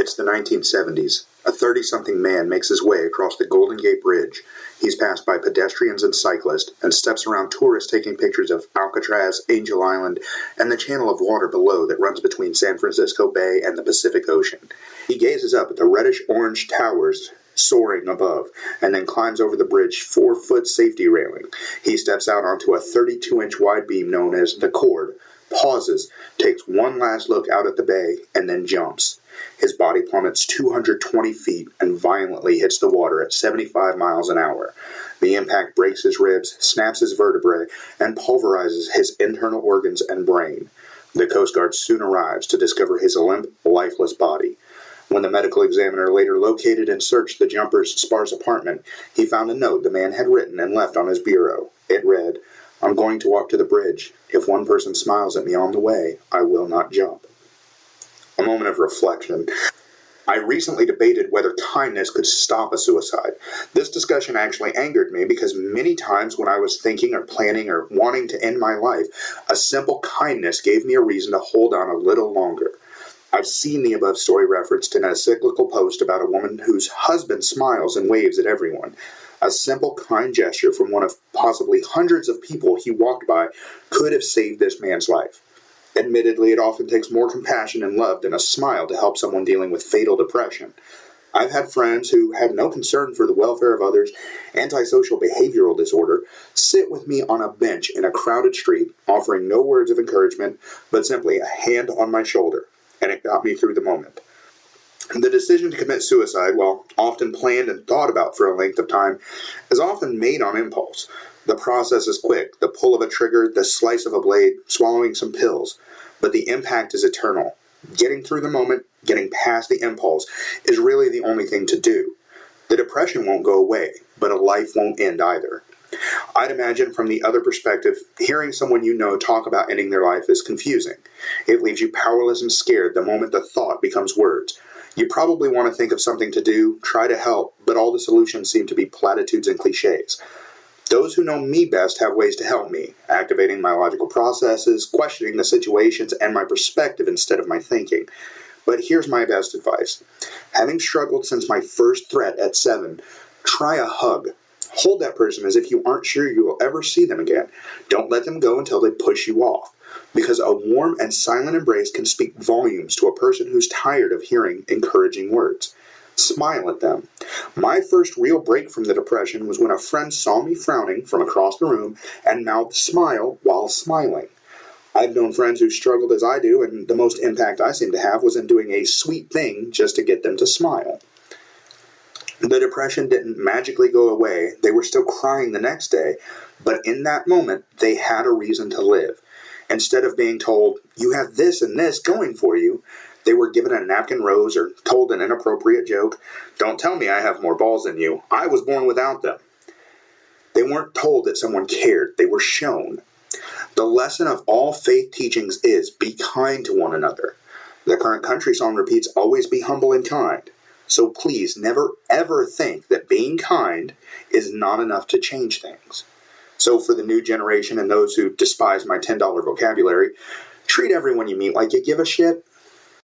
It's the 1970s. A 30-something man makes his way across the Golden Gate Bridge. He's passed by pedestrians and cyclists and steps around tourists taking pictures of Alcatraz, Angel Island, and the channel of water below that runs between San Francisco Bay and the Pacific Ocean. He gazes up at the reddish-orange towers soaring above, and then climbs over the bridge's 4-foot safety railing. He steps out onto a 32-inch wide beam known as the cord, pauses, takes one last look out at the bay, and then jumps. His body plummets 220 feet and violently hits the water at 75 miles an hour. The impact breaks his ribs, snaps his vertebrae, and pulverizes his internal organs and brain. The Coast Guard soon arrives to discover his limp, lifeless body. When the medical examiner later located and searched the jumper's sparse apartment, he found a note the man had written and left on his bureau. It read, "I'm going to walk to the bridge. If one person smiles at me on the way, I will not jump." A moment of reflection. I recently debated whether kindness could stop a suicide. This discussion actually angered me because many times when I was thinking or planning or wanting to end my life, a simple kindness gave me a reason to hold on a little longer. I've seen the above story referenced in a cyclical post about a woman whose husband smiles and waves at everyone. A simple, kind gesture from one of possibly hundreds of people he walked by could have saved this man's life. Admittedly, it often takes more compassion and love than a smile to help someone dealing with fatal depression. I've had friends who had no concern for the welfare of others, antisocial behavioral disorder, sit with me on a bench in a crowded street, offering no words of encouragement, but simply a hand on my shoulder, and it got me through the moment. The decision to commit suicide, while often planned and thought about for a length of time, is often made on impulse. The process is quick, the pull of a trigger, the slice of a blade, swallowing some pills, but the impact is eternal. Getting through the moment, getting past the impulse, is really the only thing to do. The depression won't go away, but a life won't end either. I'd imagine from the other perspective, hearing someone you know talk about ending their life is confusing. It leaves you powerless and scared the moment the thought becomes words. You probably want to think of something to do, try to help, but all the solutions seem to be platitudes and cliches. Those who know me best have ways to help me, activating my logical processes, questioning the situations and my perspective instead of my thinking. But here's my best advice. Having struggled since my first threat at 7, try a hug. Hold that person as if you aren't sure you will ever see them again. Don't let them go until they push you off, because a warm and silent embrace can speak volumes to a person who's tired of hearing encouraging words. Smile at them. My first real break from the depression was when a friend saw me frowning from across the room and mouthed smile while smiling. I've known friends who struggled as I do, and the most impact I seem to have was in doing a sweet thing just to get them to smile. The depression didn't magically go away. They were still crying the next day, but in that moment, they had a reason to live. Instead of being told, "You have this and this going for you," they were given a napkin rose or told an inappropriate joke. "Don't tell me I have more balls than you. I was born without them." They weren't told that someone cared. They were shown. The lesson of all faith teachings is be kind to one another. The current country song repeats, "Always be humble and kind." So please never ever think that being kind is not enough to change things. So for the new generation and those who despise my $10 vocabulary, treat everyone you meet like you give a shit.